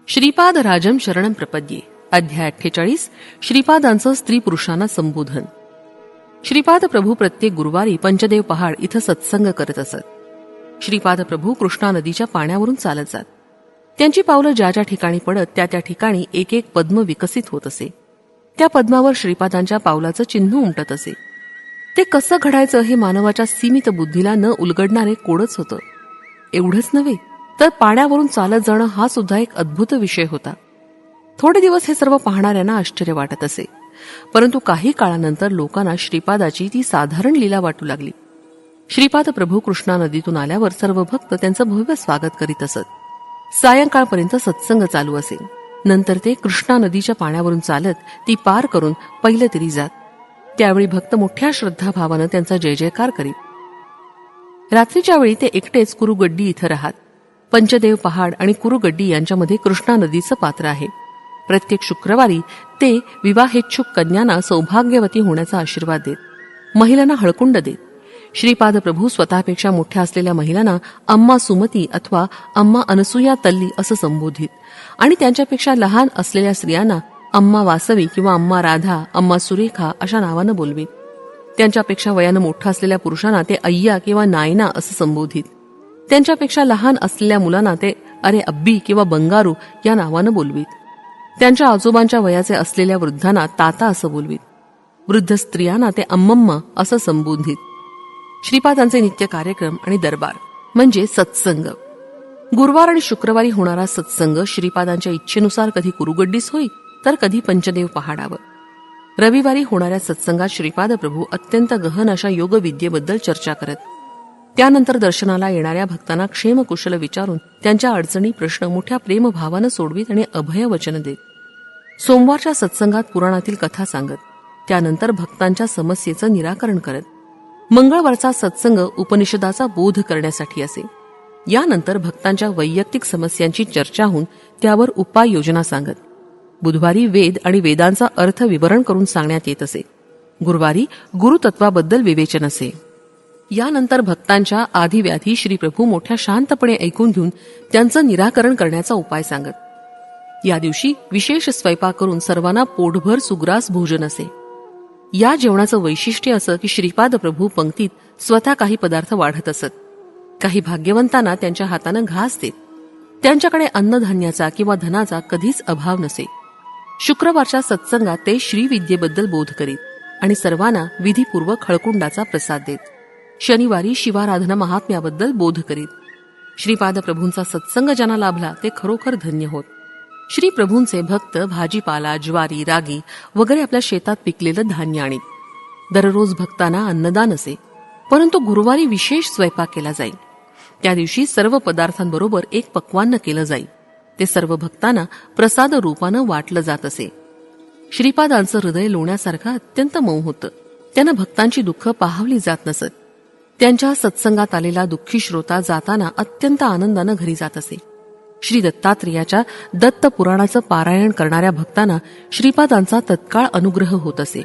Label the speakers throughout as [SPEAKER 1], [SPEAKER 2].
[SPEAKER 1] श्रीपाद राजम शरणम प्रपद्ये. अध्याय 48. श्रीपादांचं स्त्री पुरुषांना संबोधन. श्रीपाद प्रभू प्रत्येक गुरुवारी पंचदेव पहाड इथं सत्संग करत असत. श्रीपाद प्रभू कृष्णा नदीच्या पाण्यावरून चालत जात. त्यांची पावलं ज्या ज्या ठिकाणी पडत त्या त्या ठिकाणी एक एक पद्म विकसित होत असे. त्या पद्मावर श्रीपादांच्या पावलाचं चिन्ह उमटत असे. ते कसं घडायचं हे मानवाच्या सीमित बुद्धीला न उलगडणारे कोडच होतं. एवढंच नव्हे तर पाण्यावरून चालत जाणं हा सुद्धा एक अद्भुत विषय होता. थोडे दिवस हे सर्व पाहणाऱ्यांना आश्चर्य वाटत असे, परंतु काही काळानंतर लोकांना श्रीपादाची ती साधारण लीला वाटू लागली. श्रीपाद प्रभू कृष्णा नदीतून आल्यावर सर्व भक्त त्यांचं भव्य स्वागत करीत असत. सायंकाळपर्यंत सत्संग चालू असे. नंतर ते कृष्णा नदीच्या पाण्यावरून चालत ती पार करून पहिले तरी जात. त्यावेळी भक्त मोठ्या श्रद्धाभावानं त्यांचा जय जयकार करीत. रात्रीच्या वेळी ते एकटेच कुरुगड्डी इथं राहत. पंचदेव पहाड आणि कुरुगड्डी यांच्यामध्ये कृष्णा नदीचं पात्र आहे. प्रत्येक शुक्रवारी ते विवाहेच्छुक कन्यांना सौभाग्यवती होण्याचा आशीर्वाद देत. महिलांना हळकुंड देत. श्रीपाद प्रभू स्वतःपेक्षा मोठ्या असलेल्या महिलांना अम्मा सुमती अथवा अम्मा अनसुया तल्ली असं संबोधित आणि त्यांच्यापेक्षा लहान असलेल्या स्त्रियांना अम्मा वासवी किंवा अम्मा राधा, अम्मा सुरेखा अशा नावानं बोलवीत. त्यांच्यापेक्षा वयानं मोठा असलेल्या पुरुषांना ते अय्या किंवा नायना असं संबोधित. त्यांच्यापेक्षा लहान असलेल्या मुलांना ते अरे अब्बी किंवा बंगारू या नावानं बोलवीत. त्यांच्या आजोबांच्या वयाचे असलेल्या वृद्धांना ताता असं बोलवीत. वृद्ध स्त्रियांना ते अम्मम्मा असं संबोधित. श्रीपादांचे नित्य कार्यक्रम आणि दरबार म्हणजे सत्संग. गुरुवार आणि शुक्रवारी होणारा सत्संग श्रीपादांच्या इच्छेनुसार कधी कुरुगड्डीस होई तर कधी पंचदेव पहाडावर. रविवारी होणाऱ्या सत्संगात श्रीपाद प्रभू अत्यंत गहन अशा योगविद्येबद्दल चर्चा करत. त्यानंतर दर्शनाला येणाऱ्या भक्तांना क्षेमकुशल विचारून त्यांच्या अडचणी प्रश्न मोठ्या प्रेमभावानं सोडवीत आणि अभय वचन देत. सोमवारच्या सत्संगात पुराणातील कथा सांगत. त्यानंतर भक्तांच्या समस्येचं निराकरण करत. मंगळवारचा सत्संग उपनिषदाचा बोध करण्यासाठी असे. यानंतर भक्तांच्या वैयक्तिक समस्यांची चर्चा होऊन त्यावर उपाययोजना सांगत. बुधवारी वेद आणि वेदांचा अर्थ विवरण करून सांगण्यात येत असे. गुरुवारी गुरुतत्वाबद्दल विवेचन असे. यानंतर भक्तांच्या आधिव्याधी श्रीप्रभू मोठ्या शांतपणे ऐकून घेऊन त्यांचं निराकरण करण्याचा उपाय सांगत. या दिवशी विशेष स्वयंपाक करून सर्वांना पोटभर सुग्रास भोजन असे. या जेवणाचं वैशिष्ट्य असं की श्रीपाद प्रभू पंक्तीत स्वतः काही पदार्थ वाढत असत. काही भाग्यवंतांना त्यांच्या हातानं घास देत. त्यांच्याकडे अन्नधान्याचा किंवा धनाचा कधीच अभाव नसे. शुक्रवारच्या सत्संगात ते श्रीविद्येबद्दल बोध करीत आणि सर्वांना विधीपूर्वक हळकुंडाचा प्रसाद देत. शनिवारी शिवाराधना महात्म्याबद्दल बोध करीत. श्रीपाद प्रभूंचा सत्संग ज्यांना लाभला ते खरोखर धन्य होत. श्री प्रभूंचे भक्त भाजीपाला, ज्वारी, रागी वगैरे आपल्या शेतात पिकलेलं धान्य आणीत. दररोज भक्तांना अन्नदान असे, परंतु गुरुवारी विशेष स्वयंपाक केला जाईल. त्या दिवशी सर्व पदार्थांबरोबर एक पक्वान्न केलं जाईल. ते सर्व भक्तांना प्रसाद रूपानं वाटलं जात असे. श्रीपादांचं हृदय लोण्यासारखं अत्यंत मऊ होतं. त्यांना भक्तांची दुःख पाहावली जात नसत. त्यांच्या सत्संगात आलेला दुःखी श्रोता जाताना अत्यंत आनंदानं घरी जात असे. श्री दत्तात्रेयाच्या दत्त पुराणाचं पारायण करणाऱ्या भक्तांना श्रीपादांचा तत्काळ अनुग्रह होत असे.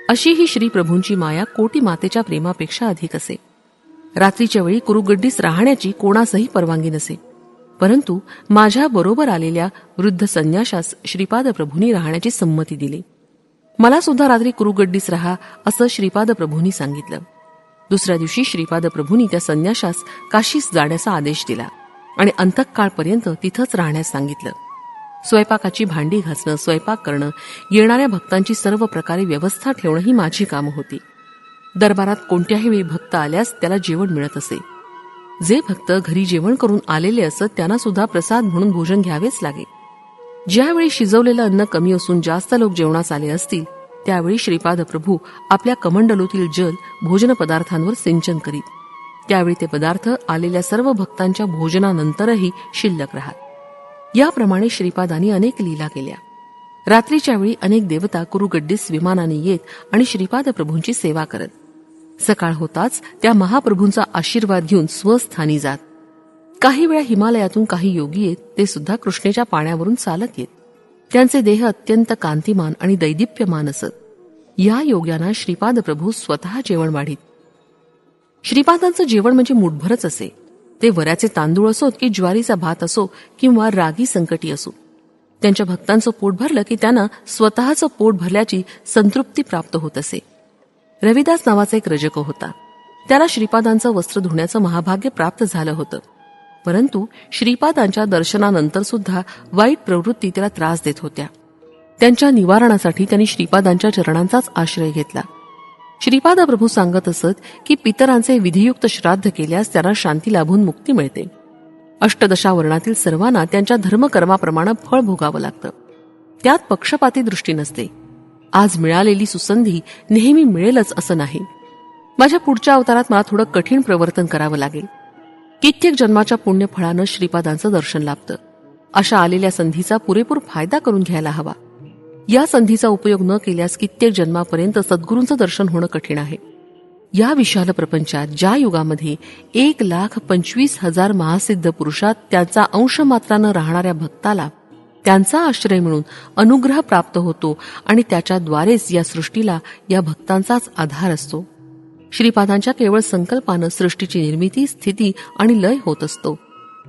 [SPEAKER 1] अशी ही श्रीप्रभूंची माया कोटी मातेच्या प्रेमापेक्षा अधिक असे. रात्रीच्या वेळी कुरुगड्डीस राहण्याची कोणासही परवानगी नसे, परंतु माझ्या बरोबर आलेल्या वृद्ध संन्याशास श्रीपाद प्रभूंनी राहण्याची संमती दिली. मला सुद्धा रात्री कुरुगड्डीस राहा असं श्रीपाद प्रभूंनी सांगितलं. दुसऱ्या दिवशी श्रीपाद प्रभूंनी त्या संन्याशास काशीस जाण्याचा आदेश दिला आणि अंतकाळपर्यंत तिथंच राहण्यास सांगितलं. स्वयंपाकाची भांडी घासणं, स्वयंपाक करणं, येणाऱ्या भक्तांची सर्व प्रकारे व्यवस्था ठेवणं ही माझी कामं होती. दरबारात कोणत्याही वेळी भक्त आल्यास त्याला जेवण मिळत असे. जे भक्त घरी जेवण करून आलेले असत त्यांना सुद्धा प्रसाद म्हणून भोजन घ्यावेच लागे. ज्यावेळी शिजवलेलं अन्न कमी असून जास्त लोक जेवणास आले असतील त्यावेळी श्रीपाद प्रभू आपल्या कमंडलूतील जल भोजन पदार्थांवर सिंचन करीत. त्यावेळी ते पदार्थ आलेल्या सर्व भक्तांच्या भोजनानंतरही शिल्लक राहत. याप्रमाणे श्रीपादांनी अनेक लीला केल्या. रात्रीच्या वेळी अनेक देवता कुरुगड्डीस विमानाने येत आणि श्रीपाद प्रभूंची सेवा करत. सकाळ होताच त्या महाप्रभूंचा आशीर्वाद घेऊन स्वस्थानी जात. काही वेळा हिमालयातून काही योगी येत. ते सुद्धा कृष्णेच्या पाण्यावरून चालत येत. त्यांचे देह अत्यंत कांतिमान आणि दैदिप्यमान असत. या योग्यांना श्रीपाद प्रभू स्वतः जेवण वाढीत. श्रीपादांचं जेवण म्हणजे मुठभरच असे. ते वऱ्याचे तांदूळ असोत की ज्वारीचा भात असो किंवा रागी संकटी असो, त्यांच्या भक्तांचं पोट भरलं की त्यांना स्वतःचं पोट भरल्याची संतृप्ती प्राप्त होत असे. रविदास नावाचा एक रजक होता. त्याला श्रीपादांचं वस्त्र धुण्याचं महाभाग्य प्राप्त झालं होतं. परंतु श्रीपादांच्या दर्शनानंतर सुद्धा वाईट प्रवृत्ती त्याला त्रास देत होत्या. त्यांच्या निवारणासाठी त्यांनी श्रीपादांच्या चरणांचाच आश्रय घेतला. श्रीपाद प्रभू सांगत असत की पितरांचे विधियुक्त श्राद्ध केल्यास त्यांना शांती लाभून मुक्ती मिळते. अष्टदशा वर्णातील सर्वांना त्यांच्या धर्मकर्माप्रमाणे फळ भोगावं लागतं. त्यात पक्षपाती दृष्टी नसते. आज मिळालेली सुसंधी नेहमी मिळेलच असं नाही. माझ्या पुढच्या अवतारात मला थोडं कठीण प्रवर्तन करावं लागेल. कित्येक जन्माच्या पुण्यफळानं श्रीपादांचं दर्शन लाभतं. अशा आलेल्या संधीचा पुरेपूर फायदा करून घ्यायला हवा. या संधीचा उपयोग न केल्यास कित्येक जन्मापर्यंत सद्गुरूंचं दर्शन होणं कठीण आहे. या विशाल प्रपंचात ज्या युगामध्ये 1,25,000 महासिद्ध पुरुषात त्यांचा अंश मात्रानं राहणाऱ्या भक्ताला त्यांचा आश्रय मिळून अनुग्रह प्राप्त होतो आणि त्याच्याद्वारेच या सृष्टीला या भक्तांचाच आधार असतो. श्रीपादांच्या केवळ संकल्पानं सृष्टीची निर्मिती, स्थिती आणि लय होत असतो.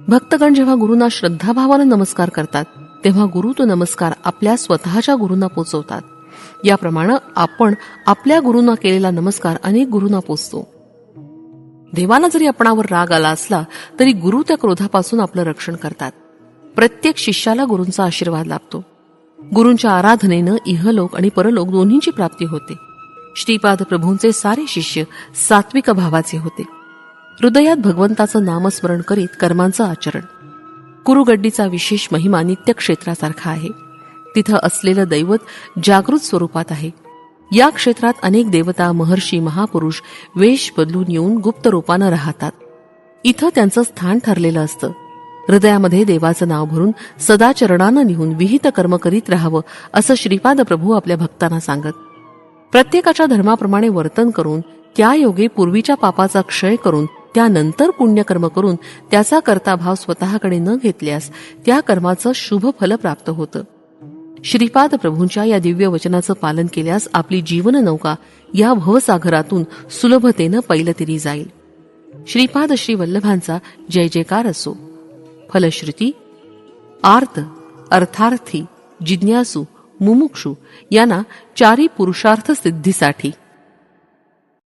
[SPEAKER 1] भक्तगण जेव्हा गुरूंना श्रद्धाभावानं नमस्कार करतात तेव्हा गुरु तो नमस्कार आपल्या स्वतःच्या गुरूंना पोचवतात. याप्रमाणे आपण आपल्या गुरूंना केलेला नमस्कार अनेक गुरूंना पोचतो. देवाला जरी आपणावर राग आला असला तरी गुरु त्या क्रोधापासून आपलं रक्षण करतात. प्रत्येक शिष्याला गुरूंचा आशीर्वाद लाभतो. गुरूंच्या आराधनेनं इहलोक आणि परलोक दोन्हींची प्राप्ती होते. श्रीपाद प्रभूंचे सारे शिष्य सात्विक भावाचे होते. हृदयात भगवंताचं नामस्मरण करीत कर्मांचं आचरण. कुरुगड्डीचा विशेष महिमा नित्य क्षेत्रासारखा आहे. तिथं असलेलं दैवत जागृत स्वरूपात आहे. या क्षेत्रात अनेक देवता, महर्षी, महापुरुष वेश बदलून येऊन गुप्त रूपानं राहतात. इथं त्यांचं स्थान ठरलेलं असतं. हृदयामध्ये देवाचं नाव भरून सदा चरणानं निहून विहित कर्म करीत राहावं असं श्रीपाद प्रभू आपल्या भक्तांना सांगत. प्रत्येकाच्या धर्माप्रमाणे वर्तन करून त्या योगे पूर्वीच्या पापाचा क्षय करून त्यानंतर पुण्यकर्म करून त्याचा कर्ताभाव स्वतःकडे न घेतल्यास त्या कर्माचं शुभ फल प्राप्त होतं. श्रीपाद प्रभूंच्या या दिव्य वचनाचं पालन केल्यास आपली जीवन नौका या भवसागरातून सुलभतेनं पैलतीरी जाईल. श्रीपाद श्री वल्लभांचा जय जयकार असो. फलश्रुती आर्त, अर्थार्थी, जिज्ञासू, मुमुक्षू यांना चारी पुरुषार्थ सिद्धीसाठी